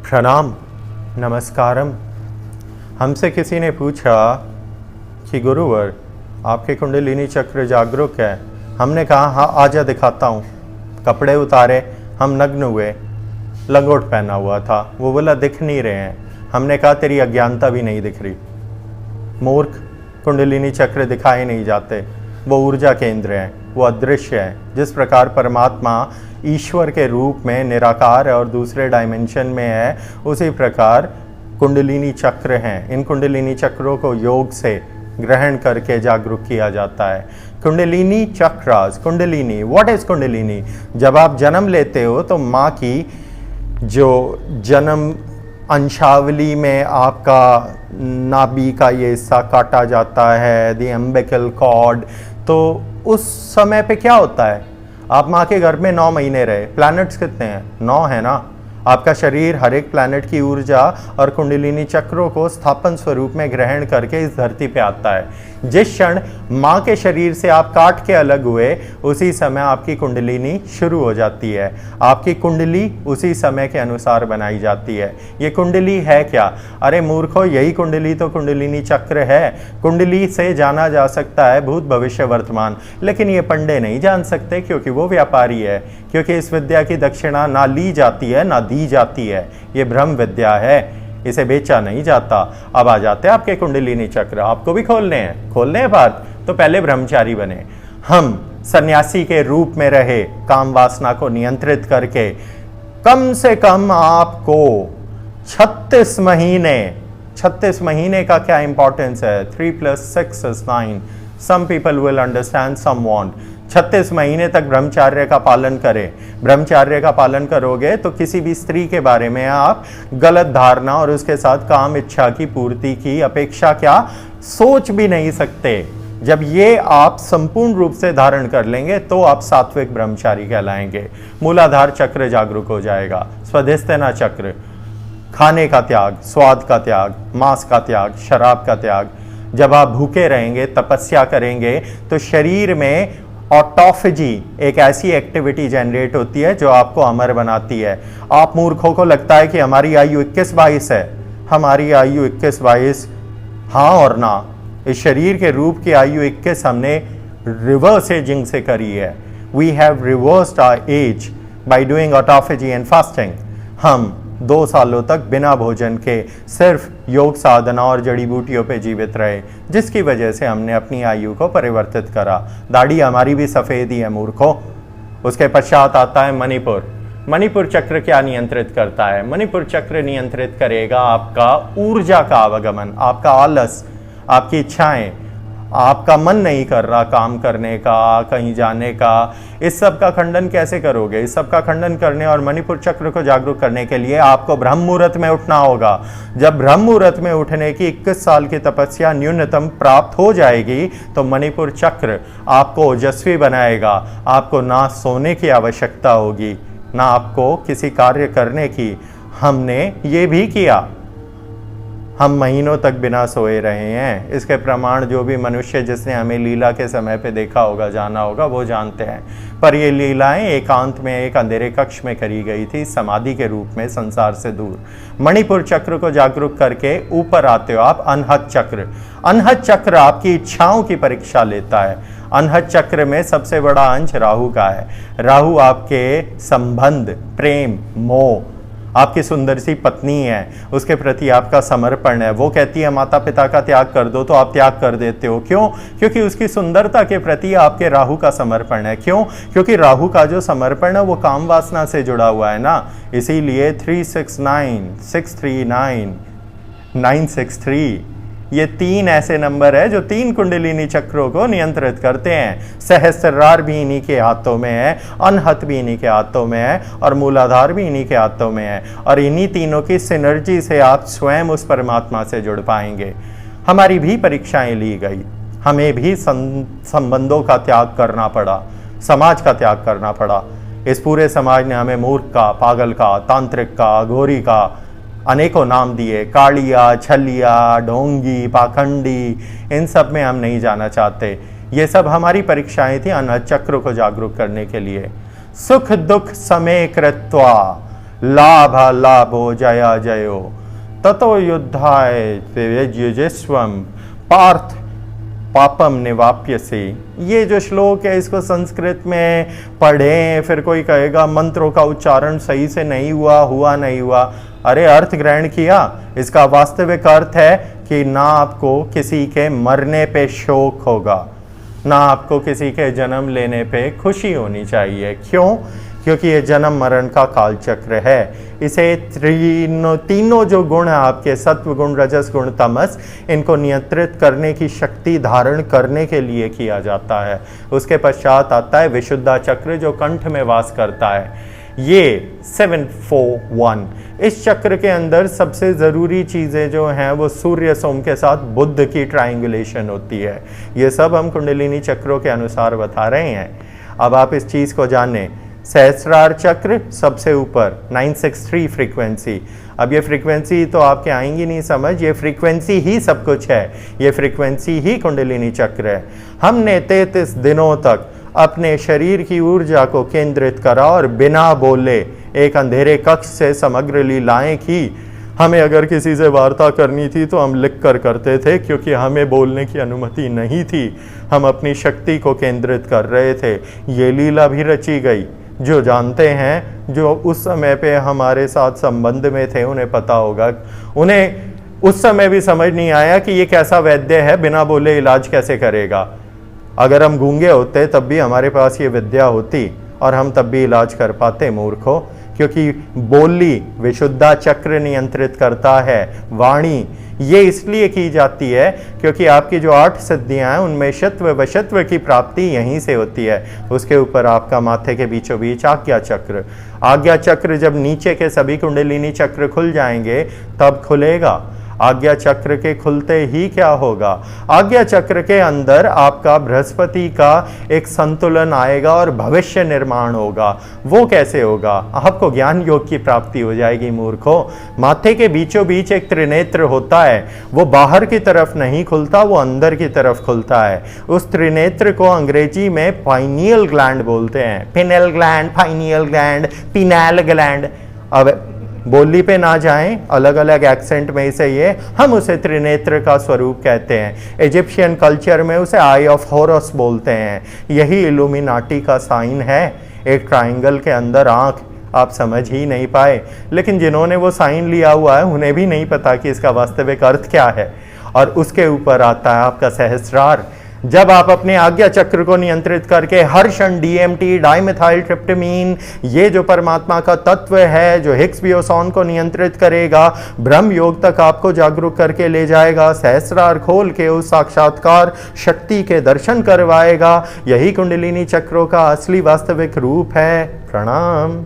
प्रणाम, नमस्कारम। हमसे किसी ने पूछा कि गुरुवर आपके कुंडलिनी चक्र जागरूक है। हमने कहा हाँ आजा दिखाता हूँ। कपड़े उतारे, हम नग्न हुए, लंगोट पहना हुआ था। वो बोला दिख नहीं रहे हैं। हमने कहा तेरी अज्ञानता भी नहीं दिख रही मूर्ख, कुंडलिनी चक्र दिखाए नहीं जाते। वो ऊर्जा केंद्र हैं, वो अदृश्य है। जिस प्रकार परमात्मा ईश्वर के रूप में निराकार है और दूसरे डायमेंशन में है, उसी प्रकार कुंडलिनी चक्र हैं। इन कुंडलिनी चक्रों को योग से ग्रहण करके जागरूक किया जाता है। Kundalini chakras, kundalini, what is kundalini? जब आप जन्म लेते हो तो माँ की जो जन्म अंशावली में आपका नाभि का ये हिस्सा काटा जाता है, द अम्बिकल कॉर्ड, तो उस समय पे क्या होता है? आप माँ के गर्भ में 9 महीने रहे। प्लैनेट्स कितने हैं? 9 है ना। आपका शरीर हर एक प्लैनेट की ऊर्जा और कुंडलिनी चक्रों को स्थापन स्वरूप में ग्रहण करके इस धरती पे आता है। जिस क्षण माँ के शरीर से आप काट के अलग हुए, उसी समय आपकी कुंडलिनी शुरू हो जाती है। आपकी कुंडली उसी समय के अनुसार बनाई जाती है। ये कुंडली है क्या? अरे मूर्खो, यही कुंडली तो कुंडलिनी चक्र है। कुंडली से जाना जा सकता है भूत, भविष्य, वर्तमान, लेकिन ये पंडे नहीं जान सकते क्योंकि वो व्यापारी है। क्योंकि इस विद्या की दक्षिणा ना ली जाती है ना दी जाती है। ये ब्रह्म विद्या है, इसे बेचा नहीं जाता। अब आ जाते हैं आपके कुंडलिनी चक्र। आपको भी खोलने हैं बात, तो पहले ब्रह्मचारी बने। हम सन्यासी के रूप में रहे, काम वासना को नियंत्रित करके कम से कम आपको 36 महीने का क्या इंपॉर्टेंस है? 3 + 6 = 9। Some people will understand, some won't. 36 महीने तक ब्रह्मचार्य का पालन करें। ब्रह्मचार्य का पालन करोगे तो किसी भी स्त्री के बारे में आप गलत धारणा और उसके साथ काम इच्छा की पूर्ति की अपेक्षा क्या सोच भी नहीं सकते। जब ये आप संपूर्ण रूप से धारण कर लेंगे तो आप सात्विक ब्रह्मचारी कहलाएंगे। मूलाधार चक्र जागरूक हो जाएगा। स्वाधिष्ठाना चक्र, खाने का त्याग, स्वाद का त्याग, मांस का त्याग, शराब का त्याग। जब आप भूखे रहेंगे, तपस्या करेंगे, तो शरीर में ऑटोफेजी एक ऐसी एक्टिविटी जनरेट होती है जो आपको अमर बनाती है। आप मूर्खों को लगता है कि हमारी आयु 21-22 है। हमारी आयु 21-22 हाँ और ना। इस शरीर के रूप की आयु 21 हमने रिवर्स एजिंग से करी है। We have reversed our age by doing autophagy and fasting. हम 2 सालों तक बिना भोजन के सिर्फ योग साधना और जड़ी बूटियों पे जीवित रहे, जिसकी वजह से हमने अपनी आयु को परिवर्तित करा। दाढ़ी हमारी भी सफ़ेद ही है मूर्खों। उसके पश्चात आता है मणिपुर। मणिपुर चक्र क्या नियंत्रित करता है? मणिपुर चक्र नियंत्रित करेगा आपका ऊर्जा का आवागमन, आपका आलस, आपकी इच्छाएं। आपका मन नहीं कर रहा काम करने का, कहीं जाने का। इस सब का खंडन कैसे करोगे? इस सब का खंडन करने और मणिपुर चक्र को जागरूक करने के लिए आपको ब्रह्म मुहूर्त में उठना होगा। जब ब्रह्म मुहूर्त में उठने की 21 साल की तपस्या न्यूनतम प्राप्त हो जाएगी तो मणिपुर चक्र आपको ओजस्वी बनाएगा। आपको ना सोने की आवश्यकता होगी, ना आपको किसी कार्य करने की। हमने ये भी किया। हम महीनों तक बिना सोए रहे हैं। इसके प्रमाण जो भी मनुष्य जिसने हमें लीला के समय पे देखा होगा, जाना होगा, वो जानते हैं। पर ये लीलाएं एकांत में एक अंधेरे कक्ष में करी गई थी, समाधि के रूप में, संसार से दूर। मणिपुर चक्र को जागरूक करके ऊपर आते हो आप अनहत चक्र। अनहत चक्र आपकी इच्छाओं की परीक्षा लेता है। अनहत चक्र में सबसे बड़ा अंश राहु का है। राहु आपके संबंध, प्रेम, मोह, आपकी सुंदर सी पत्नी है, उसके प्रति आपका समर्पण है। वो कहती है माता पिता का त्याग कर दो, तो आप त्याग कर देते हो। क्यों? क्योंकि उसकी सुंदरता के प्रति आपके राहु का समर्पण है। क्यों? क्योंकि राहु का जो समर्पण है वो काम वासना से जुड़ा हुआ है ना। इसीलिए 369, 639, 963 ये 3 ऐसे नंबर है जो 3 कुंडलिनी चक्रों को नियंत्रित करते हैं। सहस्त्रार भी इन्हीं के हाथों में है, अनहत भी इन्हीं के हाथों में है और मूलाधार भी इन्हीं के हाथों में है। और इन्हीं तीनों की सिनर्जी से आप स्वयं उस परमात्मा से जुड़ पाएंगे। हमारी भी परीक्षाएं ली गई, हमें भी संबंधों का त्याग करना पड़ा, समाज का त्याग करना पड़ा। इस पूरे समाज ने हमें मूर्ख का, पागल का, तांत्रिक का, घोरी का अनेकों नाम दिए। कालिया, छलिया, ढोंगी, पाखंडी, इन सब में हम नहीं जाना चाहते। ये सब हमारी परीक्षाएं थी अनहत चक्र को जागरूक करने के लिए। सुख दुख समय कृत्वा लाभ लाभो जया जयो ततो युद्धाय युजस्वम पार्थ पापम निवाप्य से। ये जो श्लोक है इसको संस्कृत में पढ़ें, फिर कोई कहेगा मंत्रों का उच्चारण सही से नहीं हुआ नहीं हुआ। अरे अर्थ ग्रहण किया, इसका वास्तविक अर्थ है कि ना आपको किसी के मरने पे शोक होगा, ना आपको किसी के जन्म लेने पे खुशी होनी चाहिए। क्यों? क्योंकि ये जन्म मरण का काल चक्र है। इसे तीनों जो गुण है आपके, सत्व गुण, रजस गुण, तमस, इनको नियंत्रित करने की शक्ति धारण करने के लिए किया जाता है। उसके पश्चात आता है विशुद्धा चक्र जो कंठ में वास करता है। ये 741, इस चक्र के अंदर सबसे ज़रूरी चीज़ें जो हैं वो सूर्य सोम के साथ बुध की ट्रायंगुलेशन होती है। ये सब हम कुंडलिनी चक्रों के अनुसार बता रहे हैं। अब आप इस चीज़ को जानें। सहस्रार चक्र सबसे ऊपर 963 फ्रीक्वेंसी। अब ये फ्रीक्वेंसी तो आपके आएंगी नहीं समझ, ये फ्रीक्वेंसी ही सब कुछ है, ये फ्रीक्वेंसी ही कुंडलिनी चक्र है। हमने 33 दिनों तक अपने शरीर की ऊर्जा को केंद्रित करा और बिना बोले एक अंधेरे कक्ष से समग्र लीलाएं की। हमें अगर किसी से वार्ता करनी थी तो हम लिख कर करते थे, क्योंकि हमें बोलने की अनुमति नहीं थी। हम अपनी शक्ति को केंद्रित कर रहे थे। ये लीला भी रची गई। जो जानते हैं, जो उस समय पे हमारे साथ संबंध में थे, उन्हें पता होगा। उन्हें उस समय भी समझ नहीं आया कि ये कैसा वैद्य है, बिना बोले इलाज कैसे करेगा। अगर हम गूंगे होते तब भी हमारे पास ये विद्या होती और हम तब भी इलाज कर पाते मूर्खों। क्योंकि बोली विशुद्धा चक्र नियंत्रित करता है। वाणी ये इसलिए की जाती है क्योंकि आपकी जो 8 सिद्धियां हैं उनमें शत्व वशत्व की प्राप्ति यहीं से होती है। उसके ऊपर आपका माथे के बीचों बीच आज्ञा चक्र। आज्ञा चक्र जब नीचे के सभी कुंडलिनी चक्र खुल जाएंगे तब खुलेगा। आज्ञा चक्र के खुलते ही क्या होगा? आज्ञा चक्र के अंदर आपका बृहस्पति का एक संतुलन आएगा और भविष्य निर्माण होगा। वो कैसे होगा? आपको ज्ञान योग की प्राप्ति हो जाएगी मूर्खों। माथे के बीचों बीच एक त्रिनेत्र होता है, वो बाहर की तरफ नहीं खुलता, वो अंदर की तरफ खुलता है। उस त्रिनेत्र को अंग्रेजी में पाइनियल ग्लैंड बोलते हैं। Penal gland, pineal gland, penal gland. अब बोली पे ना जाएं, अलग अलग एक्सेंट में इसे ये हम उसे त्रिनेत्र का स्वरूप कहते हैं। इजिप्शियन कल्चर में उसे आई ऑफ हॉरस बोलते हैं। यही इल्यूमिनाटी का साइन है, एक ट्रायंगल के अंदर आंख। आप समझ ही नहीं पाए, लेकिन जिन्होंने वो साइन लिया हुआ है उन्हें भी नहीं पता कि इसका वास्तविक अर्थ क्या है। और उसके ऊपर आता है आपका सहस्रार। जब आप अपने आज्ञा चक्र को नियंत्रित करके हर क्षण डीएमटी, डाइमेथाइल ट्रिप्टामीन, ये जो परमात्मा का तत्व है जो हिग्स बोसॉन को नियंत्रित करेगा, ब्रह्म योग तक आपको जागरूक करके ले जाएगा, सहस्रार खोल के उस साक्षात्कार शक्ति के दर्शन करवाएगा। यही कुंडलिनी चक्रों का असली वास्तविक रूप है। प्रणाम।